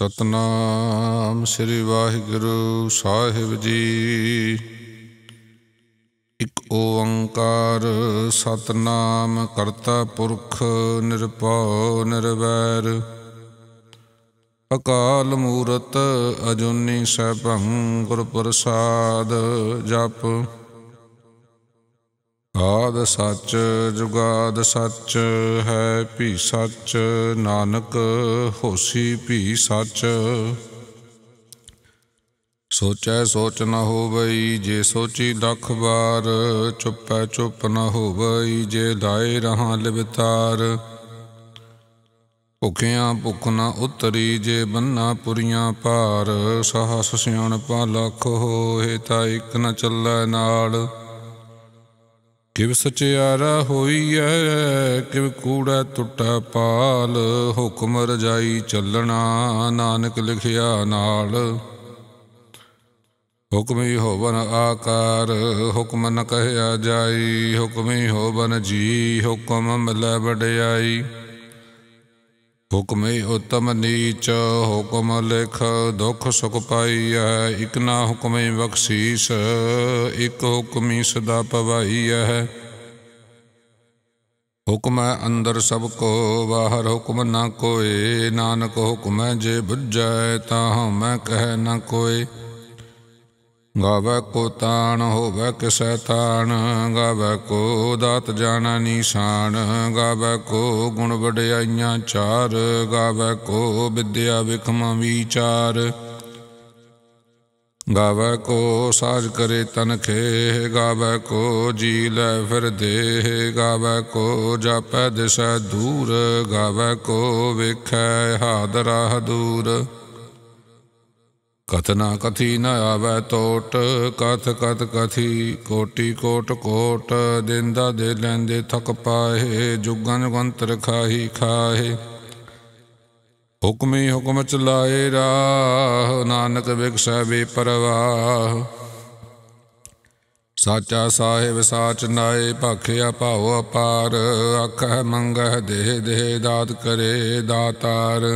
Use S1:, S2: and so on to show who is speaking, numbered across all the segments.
S1: सतनाम श्री वाहिगुरु साहिब जी। एक ओंकार सतनाम करता पुरख निरभउ निर्वैर। अकाल मूरत अजूनी सैभं गुर प्रसाद जप। आद सच जुगाद सच है भी सच, नानक होसी भी सच। सोचै सोच न होवई जे सोची लख बार, चुपै चुप न होवई जे लाए रहां लिवतार। भुखियां भुख न उतरी जे बन्ना पुरियां पार, सहस सियाणपा लख होए ता इक न चलै नाल। किव सचियारा होईऐ किव कूड़ै टुटै पाल, हुक्म रजाई चलना नानक लिखिया नाल। हुक्म ही होवन आकार हुक्म न कहया जाई, हुक्म ही होवन जी हुक्म मिलै वडियाई। हुक्म ही उत्तम नीच हुक्म लिख दुख सुख पाईऐ, इक ना हुक्म ही बख्शीस इक हुक्म ही सदा पवाईऐ। हुक्म है अंदर सबको बाहर हुक्म ना कोय, नानक हुक्म है जे बुझै तां मैं कह न कोय। गावै को तान होवै किसै तान, गावै को दात जाना निशान। गावै को गुण वडियाइयां चार, गावै को विद्या विखम विचार। गावै को साज करे तन खेह, गावै को जी लै फिर देह। गावै को जापै दिसै दूर, गावै को वेखै हाद राह दूर। कथ ना कथी न आवै टोट, कथ कथ कथी कोटि कोट कोट। देंदा दे लैंदे थक पाए, जुगां जुगंतर खाही खाए। हुक्म ही हुक्म चलाए राह, नानक बिगसै बेपरवाह। साचा साहिब साच नाए भाखिया भाओ अपार। आखै मंगै देह देह दात करे दातार।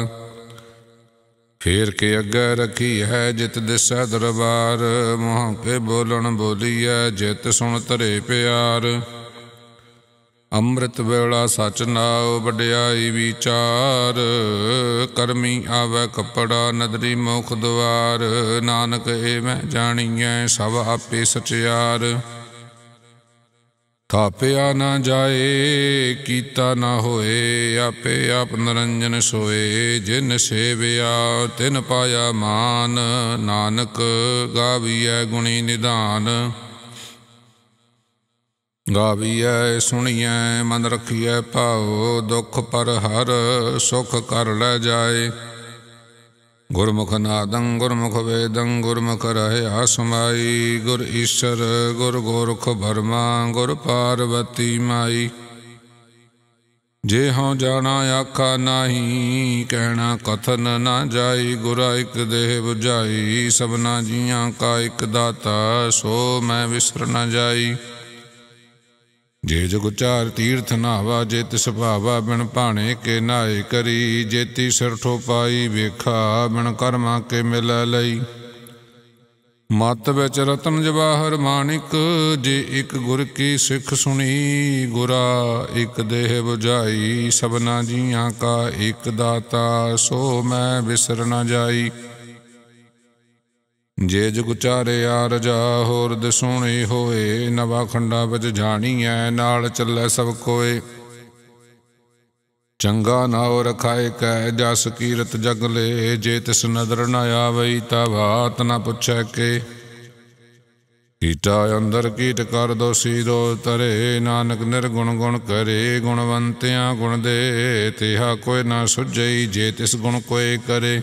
S1: फेर के अग्गै रखी है जित दिसै दरबार, मुँह के बोलन बोलीऐ जित सुन धरे प्यार। अमृत वेला सच नाओ वडियाई विचार, करमी आवै कपड़ा नदरी मुख द्वार। नानक एवं जानिए सब आपे सचियार। थापिया न जाए कीता न होए, आपे आप निरंजन सोए। जिन सेविया तिन पाया मान, नानक गावियै गुणी निधान। गावियै सुनियै मन रखियै भाओ, दुख पर हर सुख कर लै जाए। गुरमुख नादं गुरमुख वेदं गुरमुख रहया समाई। गुर ईश्वर गुर गोरख भरमा गुर पार्वती माई। जे हों जाना आखा नाही, कहना कथन ना जाई। गुरा एक देह बुझाई सबना जियां का एक दाता, सो मैं विसर न जाई। जे जुग चार तीर्थ नावा जे तिस भावा, बिन भाने के नाए करी। जेती सिर ठोपाई वेखा बिन कर्मा के मिलै लई। मत बिच रतन जवाहर माणिक, जे एक गुर की सिख सुनी। गुरा एक देह बुझाई सबना जियां का एक दाता, सो मैं बिसर न जाई। जे जुग चारे आरजा होर दिसोणे होए, नवा खंडा विच जाणीऐ नाल चलै सब कोय। चंगा नाओ रखाए कै जस कीरत जगले, जे तिस नदर न आवई ता बात न पुछै के। कीटा अंदर कीट कर दोषी दो तरे, नानक निर्गुण गुण करे। गुणवंतियां गुण दे तिहा कोई ना सुझई, जे तिस गुण कोय करे।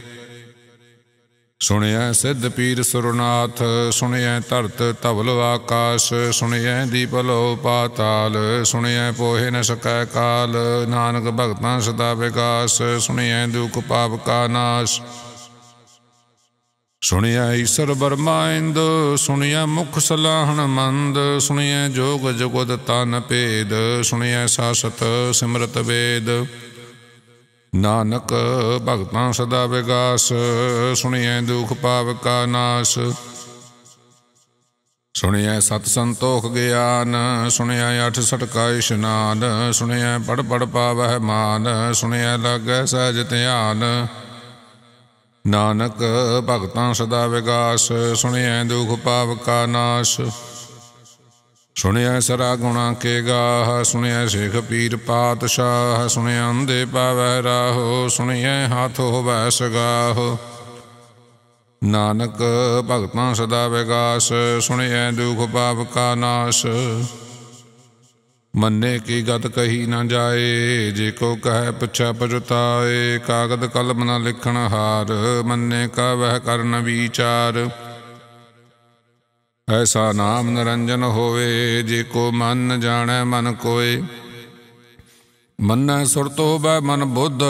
S1: सुनिया सिद्ध पीर सुरनाथ, सुनिया धरत धवल आकाश। सुनिया दीपलो पाताल, सुनिया पोहे न सकै काल। नानक भगतां सदा विकास, सुनिया दुख पाप का नाश। सुनिया ईश्वर बर्मा इंद, सुनिया मुख सलाहन मंद। सुनिया जोग जुगत तन भेद, सुनिया सासत सिमरत वेद। नानक भगतां सदा विगास, सुनिए दुख पाव का नाश। सुनिए सत संतोख ज्ञान, सुनिए 68 का इशनान। सुनिए पढ़ पढ़ पावह मान, सुनिए लागै सहज ध्यान। नानक भगतां सदा विगास, सुनिए दुख पाव का नाश। सुनिए सरा गुणा के गाह, सुनिए शेख पीर पातशाह। सुनिए अंधे पावह राहो, सुनिए हाथ होवै सगाहो। नानक भगतां सदा विगास, सुनिए दुख पाप का नाश। मन्ने की गत कही न जाए, जे को कह पुछा पछुताए। कागद कलम न लिखण हार, मन्ने का वह कर न विचार। ऐसा नाम निरंजन होवे, जे को मन जाने मन कोय। मन्नै सुरत होवै मन बुद्ध,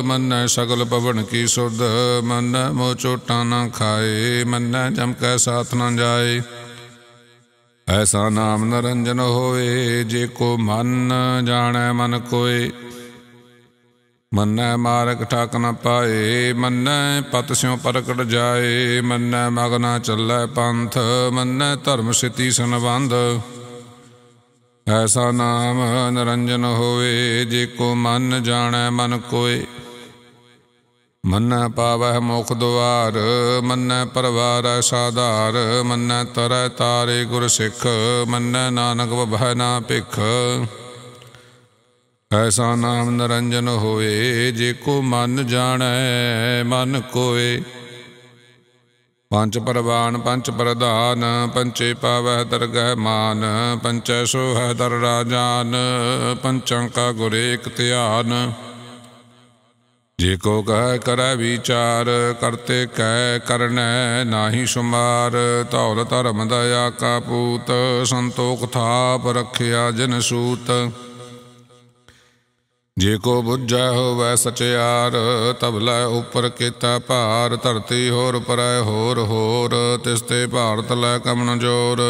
S1: मन्नै सगल पवन की सुध। मन्नै मोह चोटा न खाए, मन्नै जम कै साथ न जाए। ऐसा नाम निरंजन होए, जे को मन जाने मन कोय। मन्नै मार्ग ठाक न पाए, मन्नै पत स्यों परकट जाए। मन्नै मग न चलै पंथ, मन्नै धर्म सिति संबंध। ऐसा नाम निरंजन होए, जे को मन जाने मन कोय। मन्नै पावह मोख द्वार, मन्नै परवार साधार। मन्नै तरै तारे गुर सिख, मन्नै नानक बभै ना भिख। ऐसा नाम निरंजन होए, जे को मन जाने मन कोय। पंच परवान पंच प्रधान, पंचे पावह दरगह मान। पंचै सोहै दर राजान, पंचां का गुर एक ध्यान। जे को कह करै विचार, करते कह करनै नाहि शुमार। धौल धर्म दया का पूत, संतोख थाप रखिया जिन सूत। जे को बुझै होवै सचियार, तबलै उपर केता भार। धरती होर परै होर होर, तिसते भारत लै कमन जोर।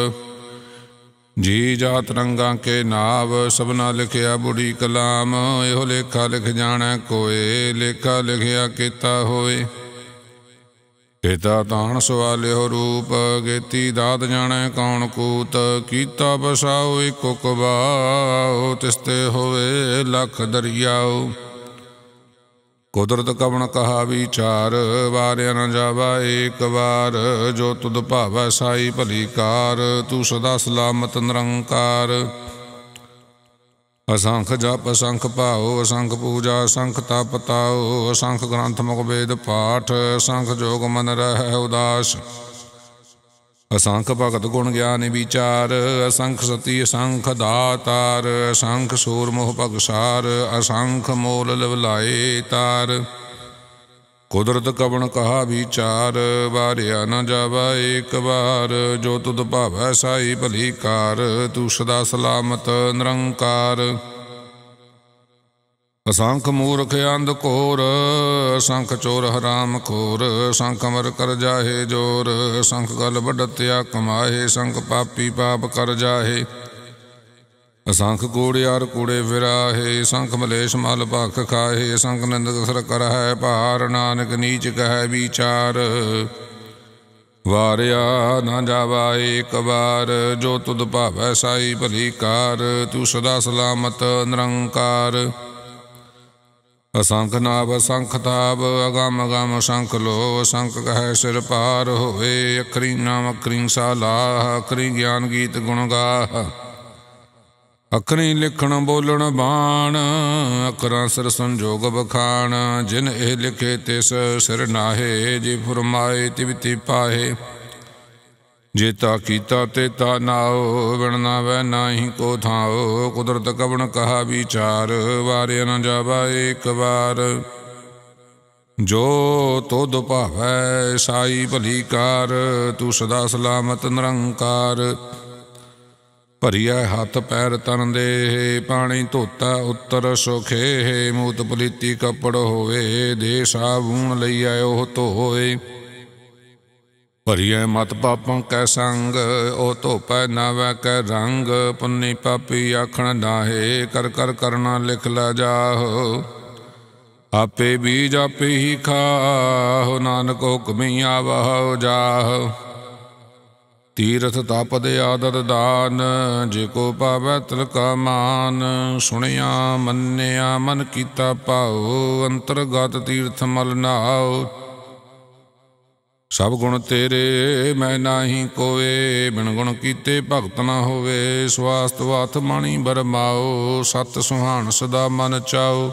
S1: जी जात रंगा के नाव, सबना लिखिया बुढ़ी कलाम। एहो लेखा लिख जाणै कोय, लेखा लिखिया केता होए। केता ताण सवालियो रूप, गेती दात जाणै कौन कूत। कीता बसाओ एको कबाओ, तिसते होए लख दरियाओ। कुदरत कवण कहा विचार, वारिया न जावा एक बार। जो तुद भावै साई भली कार, तू सदा सलामत निरंकार। असंख जप असंख भाओ, असंख पूजा असंख तप ताओ। असंख ग्रंथ मुख वेद पाठ, असंख जोग मन रहै उदास। असंख भगत गुण ज्ञान विचार, असंख सती असंख दातार। असंख सूर मोह भगसार, असंख मोल लिवलाए तार। कुदरत कवण कहा विचार, वारिया न जावा एक बार। जो तुद भावै साई भली कार, तू सदा सलामत निरंकार। असंख मूर्ख अंध घोर, असंख चोर हराम खोर। असंख अमर कर जाहे जोर, असंख गल बढ़तिया कमाहे। असंख पापी पाप कर जाहे, असंख कूड़ियार कूड़े फिराहे। असंख मलेश मल भख खाहे, असंख निंदक सर करहै भार। नानक नीच कह विचार, वारिया न जावा एक बार। जो तुद भावै साई भली कार, तू सदा सलामत निरंकार। असंख नाभ असंख ताप, अगम अगम असंख लो। असंख कह सिर पार होए, अखरी नाम अखरी सालाह। अखरी ज्ञान गीत गुण गाह, अखरी लिखण बोलण बाण। अखरां सिर संजोग बखान, जिन एह लिखे तिस सिर नाहे। जे फुरमाए तिव तिव पाहे, जेता कीता तेता नाओ। बिन नावै नाही को थाओ, कुदरत कवण कहा विचार। वारिया न जावा एक बार। जो तुद भावै साई भली कार, तू सदा सलामत निरंकार। भरिया हथ पैर तन दे, पानी धोता उत्तर सुखे। मूत पलीती कपड़ होवे, दे साबून लईया ओह धोए। भरिया मत पापों कै संग, ओ धोपै नावै कै रंग। पुन्नी पापी आखण नाहे, कर कर करना लिख ला जाहो। आपे बीज आपे ही खाहो, नानक हुक्मी आवहो जाहो। तीरथ तापद आदर दान, जेको पावै तिलका मान। सुनिया मन्निया मन कीता भाओ, अंतरगत तीर्थ मल नहाओ। सब गुण तेरे मैं नाही कोए, बिन गुण कीते भगत न होवे। स्वास्थ वाथ मणि बरमाओ, सत सुहान सदा मन चाओ।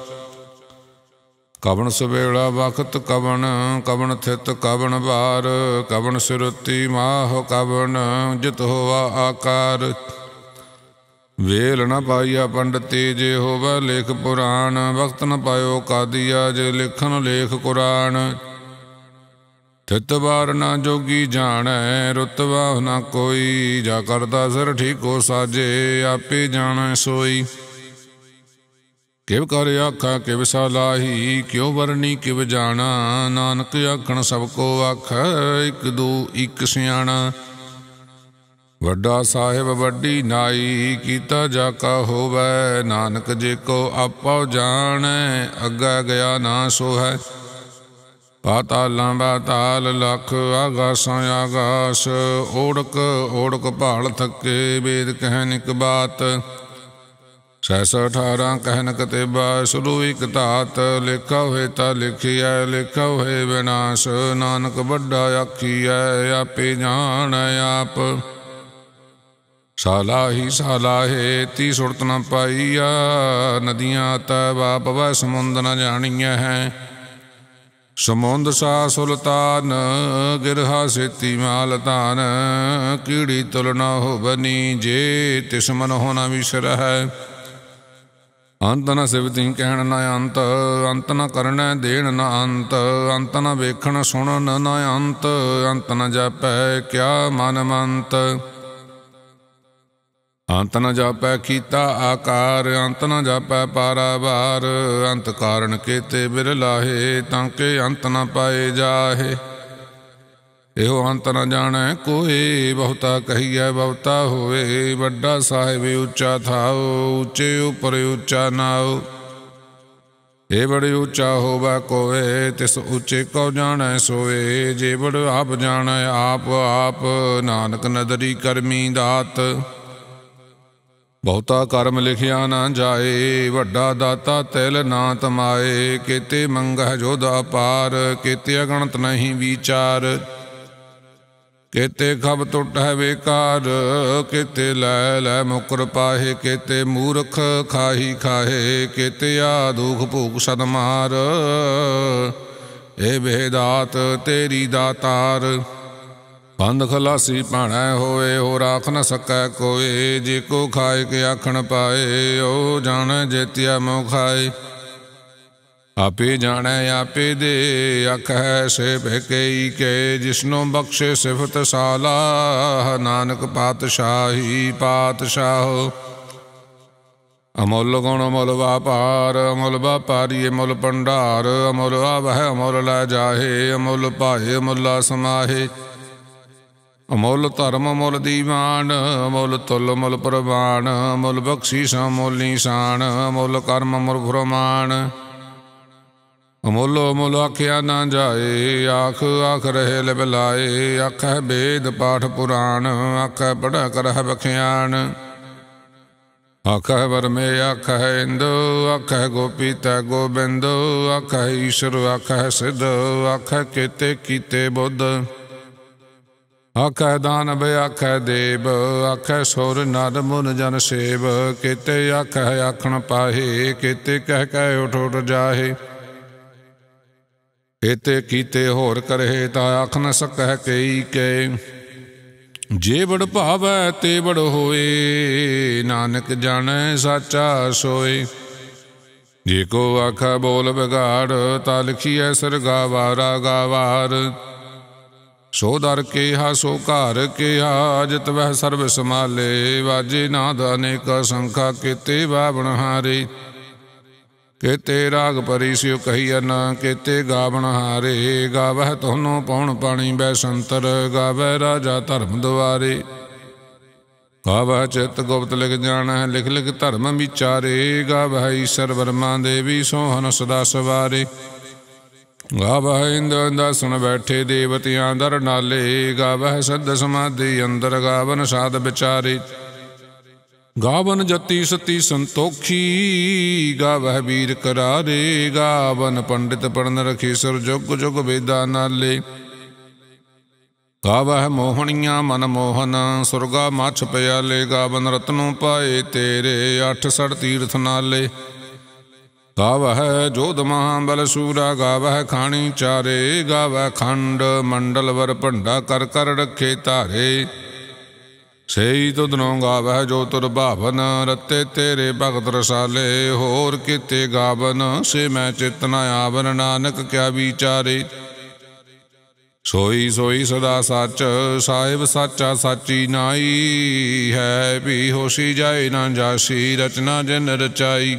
S1: कवन सवेला वखत कवन, कवन थित कवन बार। कवन सिरुति माह कवन, जित होवा आकार। वेल न पाइया पंडिती, जे होवा लेख पुराण। वक्त न पायो कादिया, जे लिखन लेख कुरान। थित बार न जोगी जानै, रुतवाह न कोई। जा करता सिर ठीको साजे, आपे जानै सोई। किव कर आखा किव सलाही, क्यों वरनी किव जाना। नानक आखण सबको आख, इक दू इक सियाणा। वड्डा साहिब वड्डी नाई, कीता जाका होवै। नानक जे को आपा जानै, अग्गै गया ना सोहै। पातालां पाताल लख, आगासां आगास। ओढ़क ओढ़क भाल थके, वेद कहन इक बात। सहस 18 कहन कतेबा, शुरू इक धात। लिखा होए ता लिखिया, लिखा होए विनाश। नानक वड्डा आखिया, आपे जानै आप। सालाही सालाहे ती सुरत न पाईया, नदियाँ तैबा पवै समुंद न जानिया है। समुंद सा सुल्तान, गिरहा सेती माल तान। कीड़ी तुल न हो बनी, जे तिस मन होना विसर है। अंत न सिवती कहण न अंत, अंत न करन देण न अंत। अंत न वेखण सुणन न अंत, अंत न जापै क्या मन मंत। अंत न जापै कीता आकार, अंत न जापै पारावार। अंत कारण केते बिरलाहे, तांके अंत न पाए जाहे। एहो अंत न जानै कोई, बहुता कहिए बहुता होए। वड्डा साहिब ऊँचा थाओ, ऊँचे उपर ऊँचा नाओ। ए बड़े ऊँचा होवै कोए, तिस ऊँचे को जानै सोए। जे बड़ आप जानै आप आप, नानक नदरी करमी दात। बहुता कर्म लिखिया न जाए, वड्डा दाता तिल ना तमाए। केते मंगह जोध अपार, केते अगणत नहीं विचार। केते खब टुट है बेकार, केते लै लै मुकर पाहे। केते मूर्ख खाही खाहे, केते आ दुख भूख सदमार। ए बेदात तेरी दातार। बंद खलासी भाणै होए, हो राख न सकै कोए। जे को खाए के आखण पाए, ओ जानै जेतिया मोह खाए। आपे जानै आपे दे, आखै से भैकई के। जिसनो बख्शे सिफत साला, नानक पातशाही पातशाह। अमुल गुण अमुल व्यापार, अमुल व्यापारी अमुल भंडार। अमुल आवह अमुल लै जाहे, अमुल पाए अमुला समाहे। अमुल धर्म अमुल दीवान, अमुल तुल अमुल प्रवान। अमुल बख्शीश अमुल निशान, अमुल कर्म अमुल फुरमान। अमुल अमुल आखिया न जाए, आख आख रहे लिबलाए। आख वेद पाठ पुराण, आख पढ़ कर बख्यान। आख बरमे आख इंदु, आख गोपी तै गोबिंद। आख ईश्वर आख सिद्ध, आख केते कीते बुद्ध। आख दानव आख देव, आख सुर नर मुन जन सेव। केते आख आखण पाहे, केते कह कह उठ उठ जाहे। केते कीते होर करहे, ता आख न सकह कई के। जे बड़ भावै ते बड़ होए, नानक जानै साचा सोए। जे को आखै बोल बिगाड़, ता लिखिए सिर गावारा गावार। सो दर केहा सो घर केहा, जित वह सर्व संभाले। वाजे नाद अनेक संखा, केते बावण हारे। केते राग परी सियो कहिया न, केते गावण हारे। गावह तोनो पौन पाणी बैसंतर, गावै राजा धर्म द्वारे। गावह चित गुप्त लिख जान लिख लिख धर्म विचारे। गावह ईश्वर ब्रह्मा देवी सोहन सदा सवारे। गावह इंद्र दासन बैठे देवतियां दर नाले। गावह सिद्ध समाधि अंदर गावन साध विचारे। गावन जति सती संतोखी। गावह वीर करारे। गावन पंडित पढ़न रखी सुर जुग जुग वेदा नाले। गावह मोहनिया मन मोहन सुरगा मछ प्याले। गावन रत्नों पाए तेरे अठ सड़ तीर्थ नाले। गावह जोध महाबल सूरा। गावह खानी चारे। गावह खंड मंडल वर भंडा कर कर रखे धारे। सही तुधनों गावह जो तुर भावन रते तेरे भगत रसाले। होर किते गावन से मैं चेतना आवन नानक क्या विचारे। सोई सोई सदा सच साहिब साचा साची नाई। है भी होशी जाए ना जासी रचना जिन रचाई।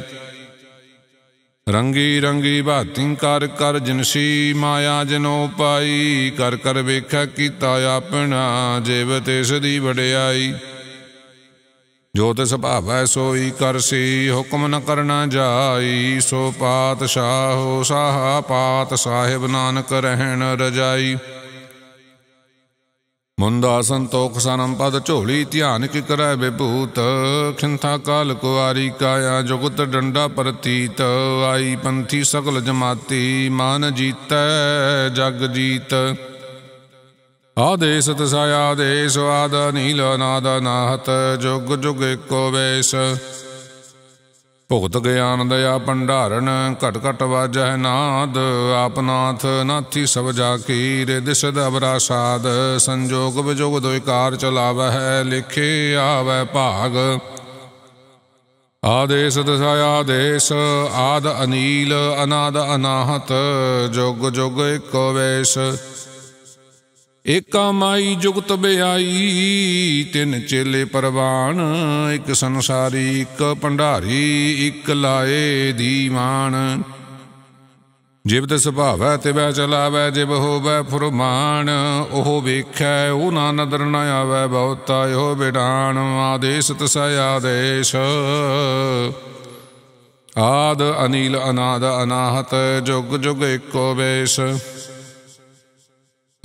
S1: रंगी रंगी भाती कर कर जिनसी माया जिनो पाई। कर कर वेख्या कीता अपना जेब तिस दी वडियाई। जो तिस भावै सोई करसी हुक्म न करना जाई। सो पातशाह हो साहा पात साहिब नानक रहन रजाई। मुंदा संतोख सनम पद झोली ध्यान कि करै विभूत। खिंथा काल कुआरी काया जुगत डंडा प्रतीत। आई पंथी सकल जमाती मान जीतै जग जीत। आदेश तसाया आदेश आद नील नाद नाहत। जुग जुग एको वेश भुगत ज्ञान दया भंडारण घट घट वाजह नाद। आपनाथ नाथी सब जाकी रिद सिद अबरा साध। संजोग विजोग दोय कार चलावह लिखे आवै भाग। आदेश दसाया आदेश आद अनील अनाद अनाहत। जुग जुग एको वेश एका माई जुगत बेआई। तिन चेले परवान एक संसारी एक भंडारी। एक लाए दीवान जिब तिस भावै तिवै चलावै। जिब होवै फुरमान ओह वेखै ओ ना नदर न आवै। बहुता यो बिडान आदेश तसाया आदेश आद अनील अनाद अनाहत। जुग जुग एको वेश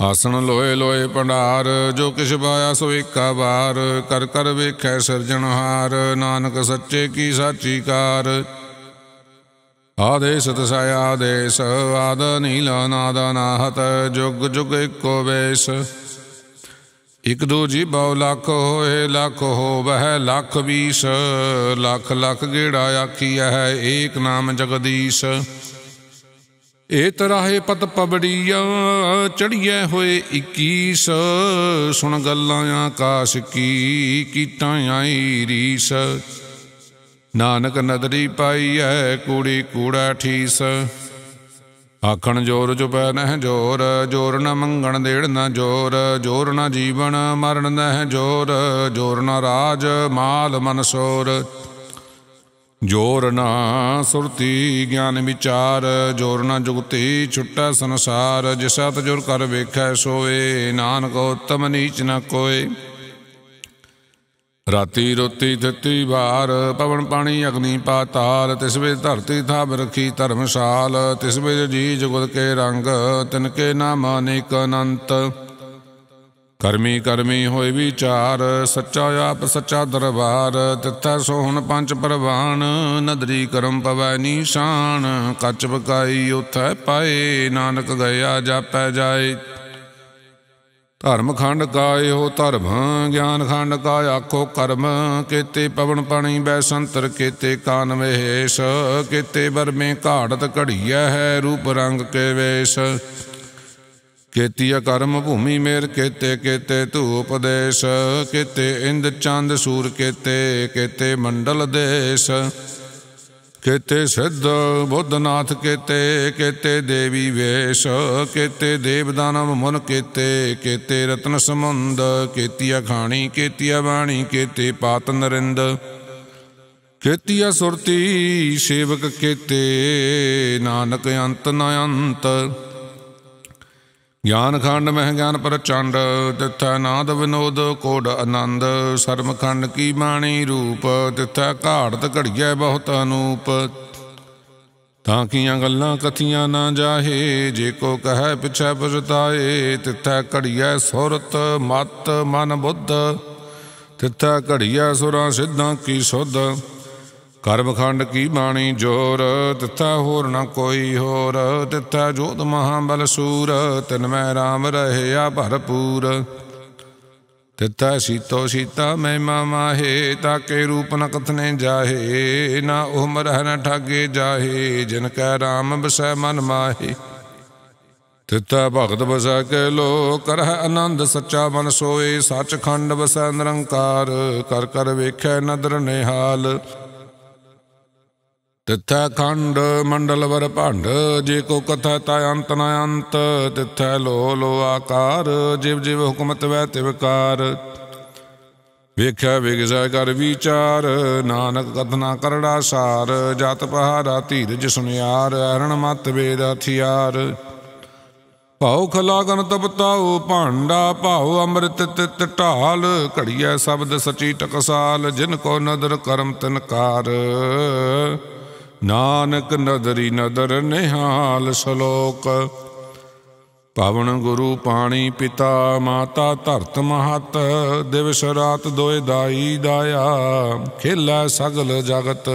S1: आसन लोए लोए भंडार। जो किश पाया सो एका बार। कर कर वेखै सिरजनहार नानक सच्चे की साची कार। आदेश तसाया आदेश आद नील नाद अनाहत। जुग जुग एको वेश एक दो जी बहु लख होए लख हो वह लख 20। लख लख गेड़ा आखिया है एक नाम जगदीश। ए तराहे पत पबड़िया चढ़िए होए 21। सुन गल्लां आकाश की कीटां आई रीस। नानक नदरी पाई है कूड़ी कूड़ा ठीस। आखण जोर चुपै नह जोर जोर न मंगण देड़ न जोर। जोर न जीवन मरण नह जोर। जोर न राज माल मनसोर। जोर ना सुरती ज्ञान विचार। जोर ना जुगती छुट्टा संसार। जिसा तजुर कर वेखै सोए नानक उत्तम नीच न कोय। राती रोती थिती बार पवन पानी अग्नि पाताल। तिस वे धरती थाप रखी धर्मशाल। तिस वे जी जुगत के रंग तिनके नाम अनेक अनंत। करमी करमी होए विचार सच्चा आप सच्चा दरबार। तिथै सोहन पंच परवान नदरी करम पवै निशान। कच पकाई उथै पाए नानक गया जापै जाए। धर्म खंड काय हो धर्म ज्ञान खंड का आखो कर्म। केते पवन पानी बैसंतर केते कान वेश। केते बरमे घाड़त घड़िया है रूप रंग के वेश। केतिया कर्म भूमि मेर केते केते धूप देश। केते इंद चंद सूर केते केते मंडल देश। केते सिद्ध बुद्धनाथ केते केते देवी वेश। केते देव दानव मुन केते केते रत्न समुंद। केतिया खाणी केतिया वाणी केते पात नरिंद। केतिया सुरती सेवक केते नानक अंत न अंत। ਗਿਆਨ ਖੰਡ ਮਹਿ ਗਿਆਨ ਪ੍ਰਚੰਡ, ਤਿੱਥੈ ਨਾਦ ਵਿਨੋਦ ਕੋਡ ਆਨੰਦ। ਸਰਮ ਖੰਡ ਕੀ ਬਾਣੀ ਰੂਪ, ਤਿੱਥੈ ਘਾੜਤ ਘੜੀਐ ਬਹੁਤ ਅਨੂਪ। ਤਾਂ ਕੀਆਂ ਗੱਲਾਂ ਕਥੀਆਂ ਨਾ ਜਾਹੇ, ਜੇ ਕੋ ਕਹੈ ਪਿਛੈ ਪਛਤਾਏ। ਤਿੱਥੈ ਘੜੀਐ ਸੁਰਤ ਮਤ ਮਨ ਬੁੱਧ, ਤਿੱਥੈ ਘੜੀਐ ਸੁਰਾਂ ਸਿੱਧਾਂ ਕੀ ਸੁਧ। ਕਰਮ ਖੰਡ ਕੀ ਬਾਣੀ ਜੋਰ, ਤਿੱਥੈ ਹੋਰ ਨ ਕੋਈ ਹੋਰ। ਤਿੱਥੈ ਜੋਤ ਮਹਾਬਲ ਸੂਰ, ਤਿਨ ਮੈਂ ਰਾਮ ਰਹਿਆ ਭਰਪੂਰ। ਤਿੱਥੈ ਸੀਤੋ ਸੀਤਾ ਮਹਿਮਾ ਮਾਹੇ, ਤਾਕੇ ਰੂਪ ਨ ਕਥਨੇ ਜਾਹੇ। ਨਾ ਉਹ ਮਰਹਿ ਨ ਠਾਗੇ ਜਾਹੇ, ਜਿਨ ਕੈ ਰਾਮ ਬਸੈ ਮਨ ਮਾਹੇ। ਤਿੱਥੈ ਭਗਤ ਬਸੈ ਕੇ ਲੋ, ਕਰਹਿ ਆਨੰਦ ਸੱਚਾ ਮਨ ਸੋਏ। ਸੱਚਖੰਡ ਬਸੈ ਨਿਰੰਕਾਰ, ਕਰ ਕਰ ਵੇਖੈ ਨਦਰ ਨਿਹਾਲ। ਤਿੱਥੈ ਖੰਡ ਮੰਡਲ ਵਰ ਭੰਡ, ਜੇ ਕੋ ਕਥੈ ਤਾ ਅੰਤ ਨ ਅੰਤ। ਤਿੱਥੈ ਲੋ ਲੋ ਆਕਾਰ, ਜਿਵ ਜਿਵ ਹੁਕਮ ਤਿਵੈ ਤਿਵਕਾਰ। ਵੇਖਿਆ ਵਿਗਸੈ ਕਰ ਵਿਚਾਰ, ਨਾਨਕ ਕਥਨਾ ਕਰੜਾ ਸਾਰ। ਜਤ ਪਹਾਰਾ ਧੀਰਜ ਸੁਨਿਆਰ, ਹਰਣ ਮਤ ਵੇਦ ਹਥਿਆਰ। ਭਾਉ ਖਲਾਗਨ ਤਪਤਾਉ ਭਾਂਡਾ, ਭਾਉ ਅੰਮ੍ਰਿਤ ਤਿਤ ਢਾਲ। ਘੜੀਐ ਸ਼ਬਦ ਸਚੀ ਟਕਸਾਲ, ਜਿਨ ਕੋ ਨਦਰ ਕਰਮ ਤਿਨ ਕਾਰ। ਨਾਨਕ ਨਦਰੀ ਨਦਰ ਨਿਹਾਲ। ਸ਼ਲੋਕ। ਪਵਨ ਗੁਰੂ ਪਾਣੀ ਪਿਤਾ, ਮਾਤਾ ਧਰਤ ਮਹਤ। ਦਿਵਸ ਰਾਤ ਦੋਇ ਦਾਈ ਦਾਇਆ, ਖੇਲੈ ਸਗਲ ਜਗਤ।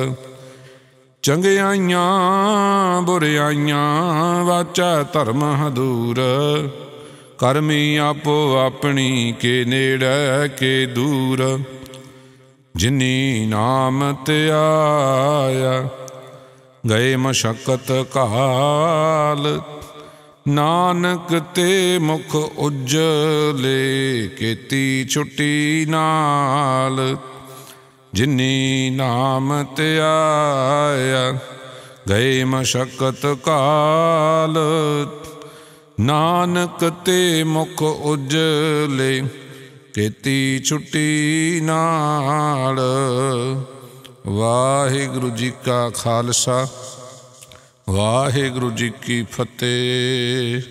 S1: ਚੰਗਿਆਈਆਂ ਬੁਰਿਆਈਆਂ, ਵਾਚੈ ਧਰਮ ਹਦੂਰ। ਕਰਮੀ ਆਪੋ ਆਪਣੀ, ਕੇ ਨੇੜੇ ਕੇ ਦੂਰ। ਜਿਨੀ ਨਾਮ ਧਿਆਇਆ, ਗਏ ਮਸ਼ਕਤ ਕਾਲ। ਨਾਨਕ ਤੇ ਮੁਖ ਉਜਲੇ, ਕੀਤੀ ਛੁੱਟੀ ਨਾਲ। ਜਿਨੀ ਨਾਮ ਧਿਆਇਆ, ਗਏ ਮਸ਼ਕਤ ਕਾਲ। ਨਾਨਕ ਤੇ ਮੁਖ ਉਜਲੇ, ਕੀਤੀ ਛੁੱਟੀ ਨਾਲ। ਵਾਹਿਗੁਰੂ ਜੀ ਕਾ ਖਾਲਸਾ, ਵਾਹਿਗੁਰੂ ਜੀ ਕੀ ਫਤਿਹ।